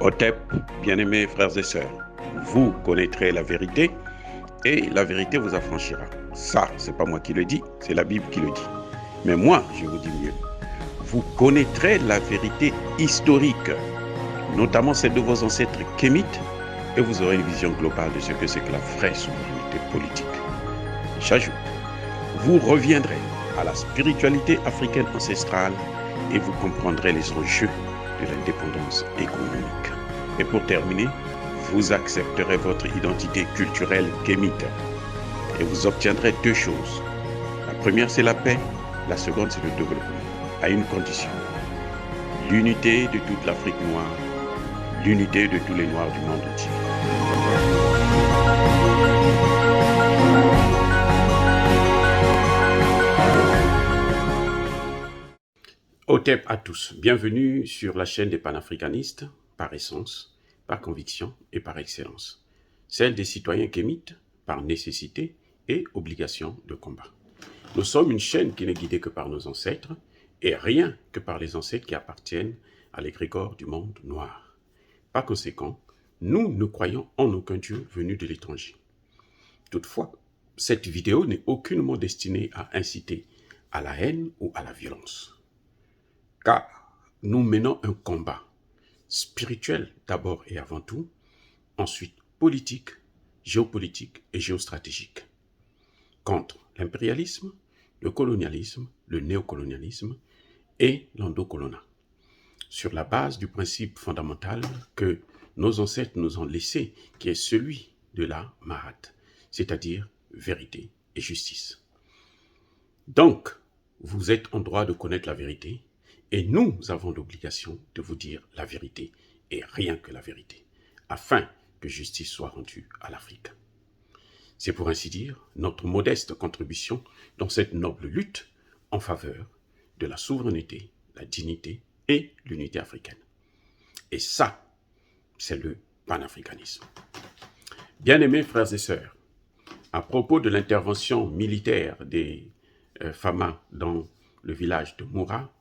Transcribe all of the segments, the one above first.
Otep, bien-aimés frères et sœurs, vous connaîtrez la vérité et la vérité vous affranchira. Ça, c'est pas moi qui le dis, c'est la Bible qui le dit. Mais moi, je vous dis mieux. Vous connaîtrez la vérité historique, notamment celle de vos ancêtres kémites, et vous aurez une vision globale de ce que c'est que la vraie souveraineté politique. J'ajoute, vous reviendrez à la spiritualité africaine ancestrale et vous comprendrez les enjeux de l'indépendance économique. Et pour terminer, vous accepterez votre identité culturelle kémite et vous obtiendrez deux choses. La première, c'est la paix. La seconde, c'est le développement, à une condition. L'unité de toute l'Afrique noire, l'unité de tous les Noirs du monde entier. Otep à tous, bienvenue sur la chaîne des panafricanistes, par essence, par conviction et par excellence. Celle des citoyens kémites, par nécessité et obligation de combat. Nous sommes une chaîne qui n'est guidée que par nos ancêtres, et rien que par les ancêtres qui appartiennent à l'égrégore du monde noir. Par conséquent, nous ne croyons en aucun Dieu venu de l'étranger. Toutefois, cette vidéo n'est aucunement destinée à inciter à la haine ou à la violence. Car nous menons un combat spirituel d'abord et avant tout, ensuite politique, géopolitique et géostratégique, contre l'impérialisme, le colonialisme, le néocolonialisme et l'endocolonat, sur la base du principe fondamental que nos ancêtres nous ont laissé, qui est celui de la Mahat, c'est-à-dire vérité et justice. Donc, vous êtes en droit de connaître la vérité, et nous avons l'obligation de vous dire la vérité, et rien que la vérité, afin que justice soit rendue à l'Afrique. C'est pour ainsi dire notre modeste contribution dans cette noble lutte en faveur de la souveraineté, la dignité et l'unité africaine. Et ça, c'est le panafricanisme. Bien-aimés frères et sœurs, à propos de l'intervention militaire des Fama dans le village de Moura,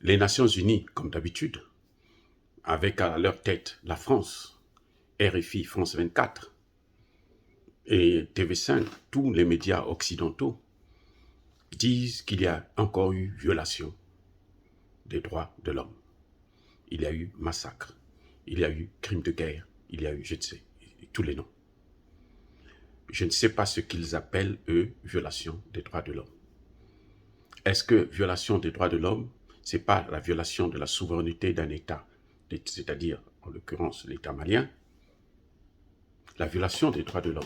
les Nations Unies, comme d'habitude, avec à leur tête la France, RFI, France 24 et TV5, tous les médias occidentaux, disent qu'il y a encore eu violation des droits de l'homme. Il y a eu massacre, il y a eu crime de guerre, il y a eu, je ne sais, tous les noms. Je ne sais pas ce qu'ils appellent, eux, violation des droits de l'homme. Est-ce que violation des droits de l'homme, ce n'est pas la violation de la souveraineté d'un État, c'est-à-dire, en l'occurrence, l'État malien? La violation des droits de l'homme,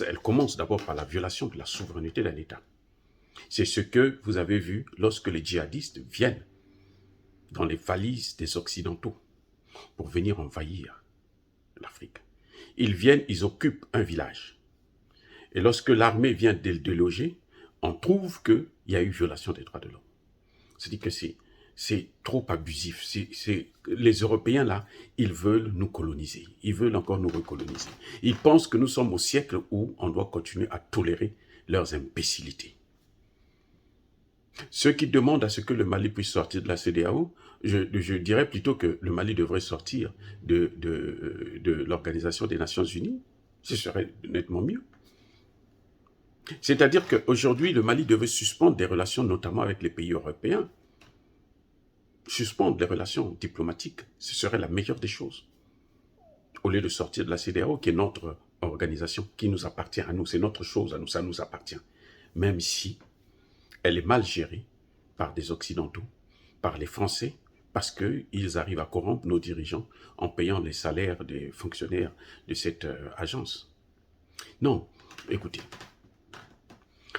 elle commence d'abord par la violation de la souveraineté d'un État. C'est ce que vous avez vu lorsque les djihadistes viennent dans les valises des Occidentaux pour venir envahir l'Afrique. Ils viennent, ils occupent un village. Et lorsque l'armée vient de le déloger, on trouve qu'il y a eu violation des droits de l'homme. C'est-à-dire que c'est trop abusif. Les Européens, là, ils veulent nous coloniser. Ils veulent encore nous recoloniser. Ils pensent que nous sommes au siècle où on doit continuer à tolérer leurs imbécilités. Ceux qui demandent à ce que le Mali puisse sortir de la CEDEAO, je dirais plutôt que le Mali devrait sortir de l'Organisation des Nations Unies. Ce serait nettement mieux. C'est-à-dire qu'aujourd'hui, le Mali devait suspendre des relations, notamment avec les pays européens. Suspendre les relations diplomatiques, ce serait la meilleure des choses. Au lieu de sortir de la CEDEAO, qui est notre organisation, qui nous appartient à nous, c'est notre chose à nous, ça nous appartient. Même si elle est mal gérée par des Occidentaux, par les Français, parce qu'ils arrivent à corrompre nos dirigeants en payant les salaires des fonctionnaires de cette agence. Non, écoutez,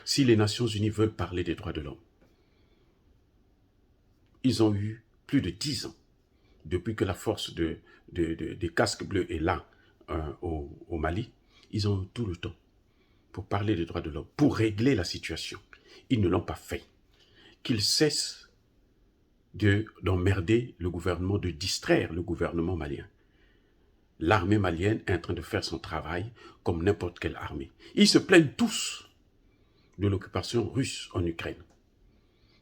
si les Nations Unies veulent parler des droits de l'homme, ils ont eu plus de 10 ans, depuis que la force des casques bleus est là au Mali, ils ont eu tout le temps pour parler des droits de l'homme, pour régler la situation. Ils ne l'ont pas fait. Qu'ils cessent d'emmerder le gouvernement, de distraire le gouvernement malien. L'armée malienne est en train de faire son travail comme n'importe quelle armée. Ils se plaignent tous de l'occupation russe en Ukraine,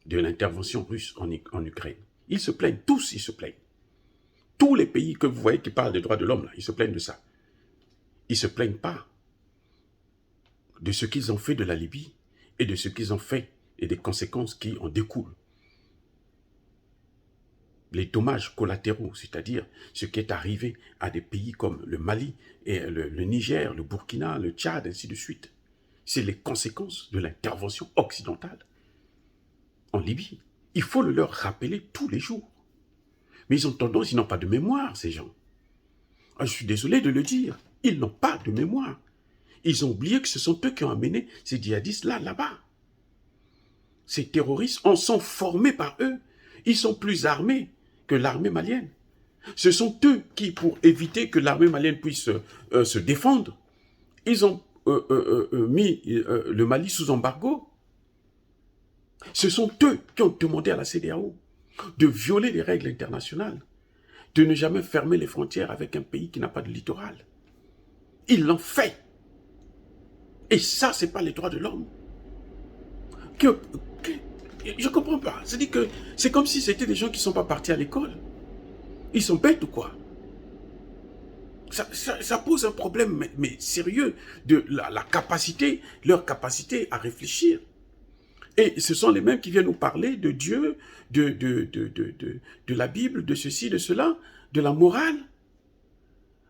de l'intervention russe en Ukraine. Ils se plaignent, tous ils se plaignent. Tous les pays que vous voyez qui parlent des droits de l'homme, ils se plaignent de ça. Ils ne se plaignent pas de ce qu'ils ont fait de la Libye et de ce qu'ils ont fait et des conséquences qui en découlent. Les dommages collatéraux, c'est-à-dire ce qui est arrivé à des pays comme le Mali, et le Niger, le Burkina, le Tchad, ainsi de suite. C'est les conséquences de l'intervention occidentale en Libye. Il faut le leur rappeler tous les jours. Mais ils ont tendance, ils n'ont pas de mémoire, ces gens. Je suis désolé de le dire, ils n'ont pas de mémoire. Ils ont oublié que ce sont eux qui ont amené ces djihadistes-là, là-bas. Ces terroristes, on sont formés par eux. Ils sont plus armés que l'armée malienne. Ce sont eux qui, pour éviter que l'armée malienne puisse se défendre, ils ont mis le Mali sous embargo. Ce sont eux qui ont demandé à la CEDEAO de violer les règles internationales, de ne jamais fermer les frontières avec un pays qui n'a pas de littoral. Ils l'ont fait. Et ça, ce n'est pas les droits de l'homme. Je ne comprends pas. C'est-à-dire que c'est comme si c'était des gens qui ne sont pas partis à l'école. Ils sont bêtes ou quoi? Ça pose un problème mais sérieux de la capacité, leur capacité à réfléchir. Et ce sont les mêmes qui viennent nous parler de Dieu, de la Bible, de ceci, de cela, de la morale,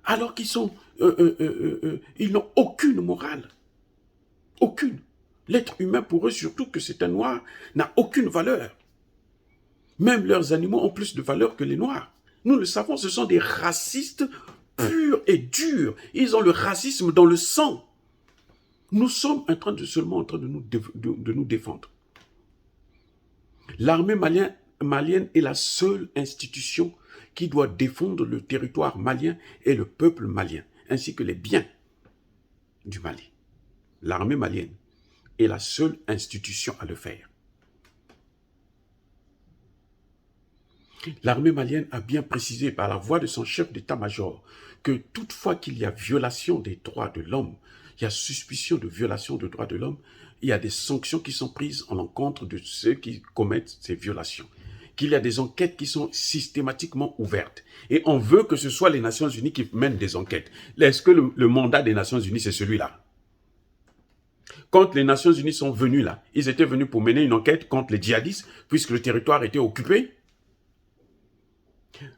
alors qu'ils sont, ils n'ont aucune morale. Aucune. L'être humain, pour eux, surtout que c'est un noir, n'a aucune valeur. Même leurs animaux ont plus de valeur que les noirs. Nous le savons, ce sont des racistes purs et durs. Ils ont le racisme dans le sang. Nous sommes seulement en train de nous défendre. L'armée malienne est la seule institution qui doit défendre le territoire malien et le peuple malien, ainsi que les biens du Mali. L'armée malienne est la seule institution à le faire. L'armée malienne a bien précisé par la voix de son chef d'état-major que toutefois qu'il y a violation des droits de l'homme, il y a suspicion de violation des droits de l'homme, il y a des sanctions qui sont prises en l'encontre de ceux qui commettent ces violations, qu'il y a des enquêtes qui sont systématiquement ouvertes. Et on veut que ce soit les Nations Unies qui mènent des enquêtes. Est-ce que le mandat des Nations Unies, c'est celui-là? Quand les Nations Unies sont venus là, ils étaient venus pour mener une enquête contre les djihadistes, puisque le territoire était occupé.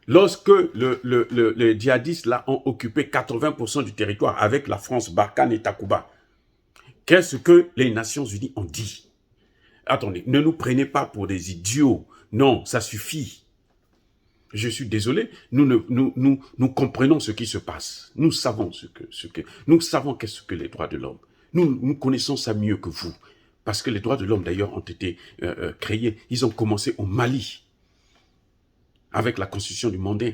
Lorsque les djihadistes là ont occupé 80% du territoire avec la France, Barkhane et Takuba, qu'est-ce que les Nations Unies ont dit? Attendez, ne nous prenez pas pour des idiots. Non, ça suffit. Je suis désolé, nous comprenons ce qui se passe. Nous savons nous savons qu'est-ce que les droits de l'homme. Nous connaissons ça mieux que vous. Parce que les droits de l'homme, d'ailleurs, ont été créés. Ils ont commencé au Mali, avec la constitution du Mandin.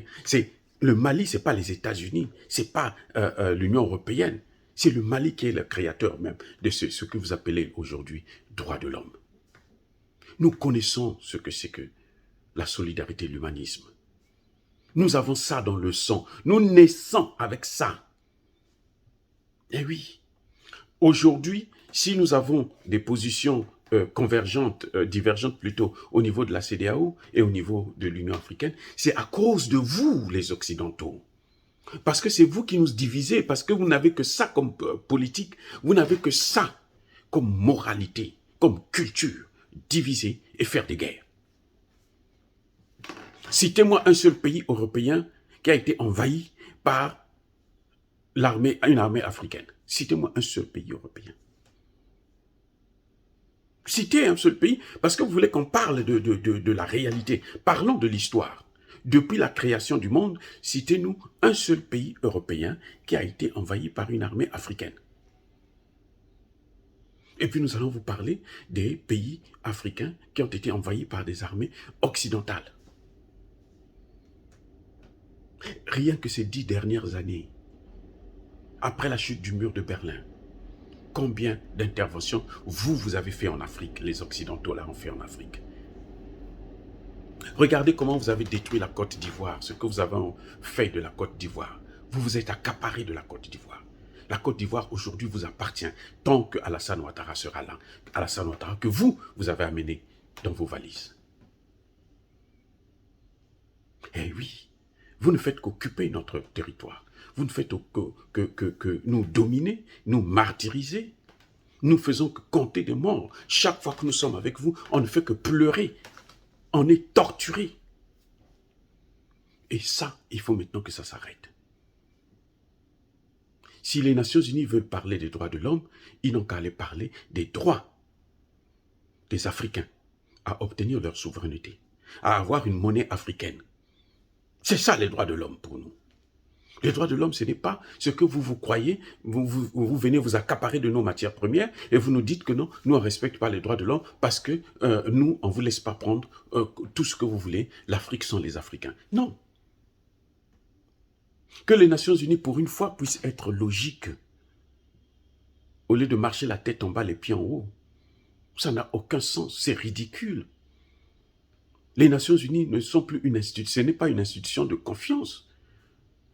Le Mali, ce n'est pas les États-Unis, ce n'est pas l'Union européenne. C'est le Mali qui est le créateur même de ce que vous appelez aujourd'hui droits de l'homme. Nous connaissons ce que c'est que la solidarité et l'humanisme. Nous avons ça dans le sang. Nous naissons avec ça. Eh oui. Aujourd'hui, si nous avons des positions divergentes plutôt au niveau de la CEDEAO et au niveau de l'Union africaine, c'est à cause de vous, les Occidentaux. Parce que c'est vous qui nous divisez, parce que vous n'avez que ça comme politique, vous n'avez que ça comme moralité, comme culture, diviser et faire des guerres. Citez-moi un seul pays européen qui a été envahi par une armée africaine. Citez-moi un seul pays européen. Citez un seul pays, parce que vous voulez qu'on parle de la réalité. Parlons de l'histoire. Depuis la création du monde, citez-nous un seul pays européen qui a été envahi par une armée africaine. Et puis nous allons vous parler des pays africains qui ont été envahis par des armées occidentales. Rien que ces 10 dernières années, après la chute du mur de Berlin, combien d'interventions vous avez fait en Afrique, les Occidentaux là ont fait en Afrique. Regardez comment vous avez détruit la Côte d'Ivoire, ce que vous avez fait de la Côte d'Ivoire. Vous vous êtes accaparé de la Côte d'Ivoire. La Côte d'Ivoire aujourd'hui vous appartient tant que Alassane Ouattara sera là. Alassane Ouattara que vous avez amené dans vos valises. Eh oui, Vous ne faites qu'occuper notre territoire. Vous ne faites que nous dominer, nous martyriser. Nous faisons que compter des morts. Chaque fois que nous sommes avec vous, on ne fait que pleurer. On est torturé. Et ça, il faut maintenant que ça s'arrête. Si les Nations Unies veulent parler des droits de l'homme, ils n'ont qu'à aller parler des droits des Africains à obtenir leur souveraineté, à avoir une monnaie africaine. C'est ça les droits de l'homme pour nous. Les droits de l'homme, ce n'est pas ce que vous croyez, vous venez vous accaparer de nos matières premières et vous nous dites que non, nous on ne respecte pas les droits de l'homme parce que nous, on ne vous laisse pas prendre tout ce que vous voulez, l'Afrique sont les Africains. Non. Que les Nations Unies, pour une fois, puissent être logiques, au lieu de marcher la tête en bas, les pieds en haut. Ça n'a aucun sens, c'est ridicule. Les Nations Unies ne sont plus une institution, ce n'est pas une institution de confiance.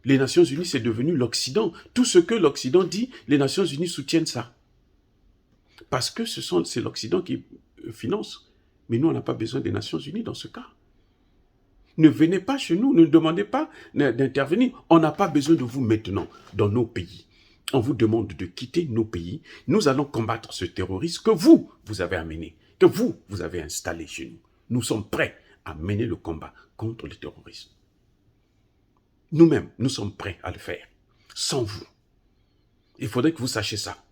Les Nations Unies, c'est devenu l'Occident. Tout ce que l'Occident dit, les Nations Unies soutiennent ça. Parce que c'est l'Occident qui finance. Mais nous, on n'a pas besoin des Nations Unies dans ce cas. Ne venez pas chez nous, ne demandez pas d'intervenir. On n'a pas besoin de vous maintenant dans nos pays. On vous demande de quitter nos pays. Nous allons combattre ce terrorisme que vous avez amené, que vous avez installé chez nous. Nous sommes prêts à mener le combat contre le terrorisme. Nous-mêmes, nous sommes prêts à le faire, sans vous. Il faudrait que vous sachiez ça.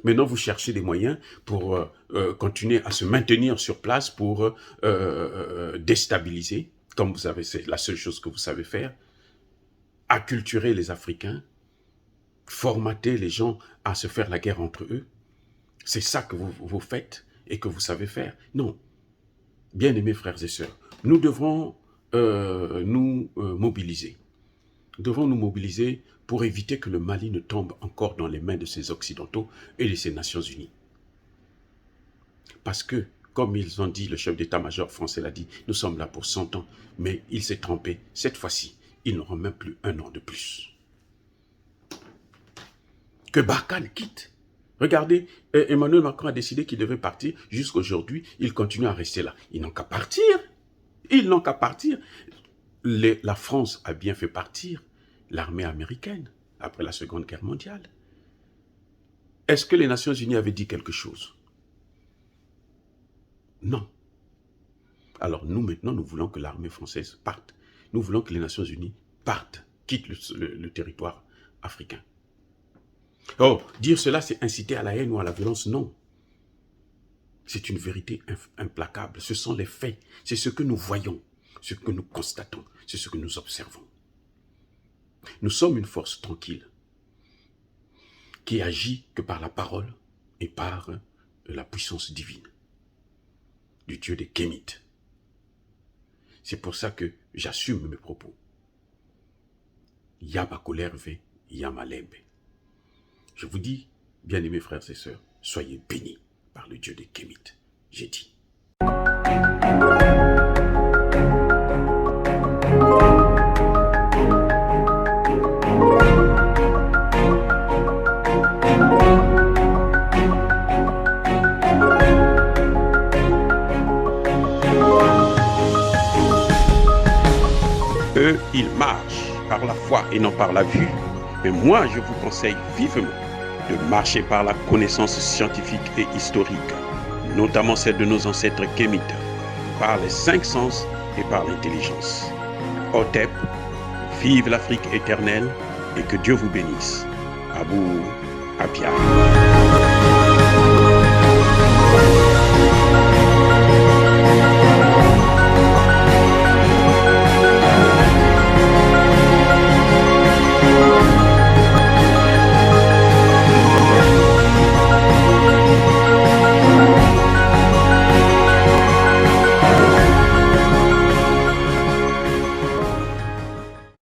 Maintenant, vous cherchez des moyens pour continuer à se maintenir sur place, pour déstabiliser, comme vous savez, c'est la seule chose que vous savez faire, acculturer les Africains, formater les gens à se faire la guerre entre eux. C'est ça que vous faites et que vous savez faire. Non. Bien-aimés frères et sœurs, nous devrons nous mobiliser. Nous devons nous mobiliser pour éviter que le Mali ne tombe encore dans les mains de ces Occidentaux et de ces Nations Unies. Parce que, comme ils ont dit, le chef d'état-major français l'a dit, nous sommes là pour 100 ans, mais il s'est trompé. Cette fois-ci, ils n'auront même plus 1 an de plus. Que Barkhane quitte. Regardez, Emmanuel Macron a décidé qu'il devait partir. Jusqu'aujourd'hui, il continue à rester là. Ils n'ont qu'à partir. Ils n'ont qu'à partir. La France a bien fait partir l'armée américaine après la Seconde Guerre mondiale. Est-ce que les Nations Unies avaient dit quelque chose? Non. Alors nous, maintenant, nous voulons que l'armée française parte. Nous voulons que les Nations Unies partent, quittent le territoire africain. Oh, dire cela, c'est inciter à la haine ou à la violence? Non. C'est une vérité implacable. Ce sont les faits. C'est ce que nous voyons, ce que nous constatons, c'est ce que nous observons. Nous sommes une force tranquille qui agit que par la parole et par la puissance divine du Dieu des Kémites. C'est pour ça que j'assume mes propos. Yaba kolerve, yama lembe. Je vous dis, bien-aimés frères et sœurs, soyez bénis par le Dieu des Kémites. J'ai dit. Eux, ils marchent par la foi et non par la vue. Mais moi, je vous conseille vivement de marcher par la connaissance scientifique et historique, notamment celle de nos ancêtres kémites, par les 5 sens et par l'intelligence. Otep, vive l'Afrique éternelle et que Dieu vous bénisse. Abou Apia.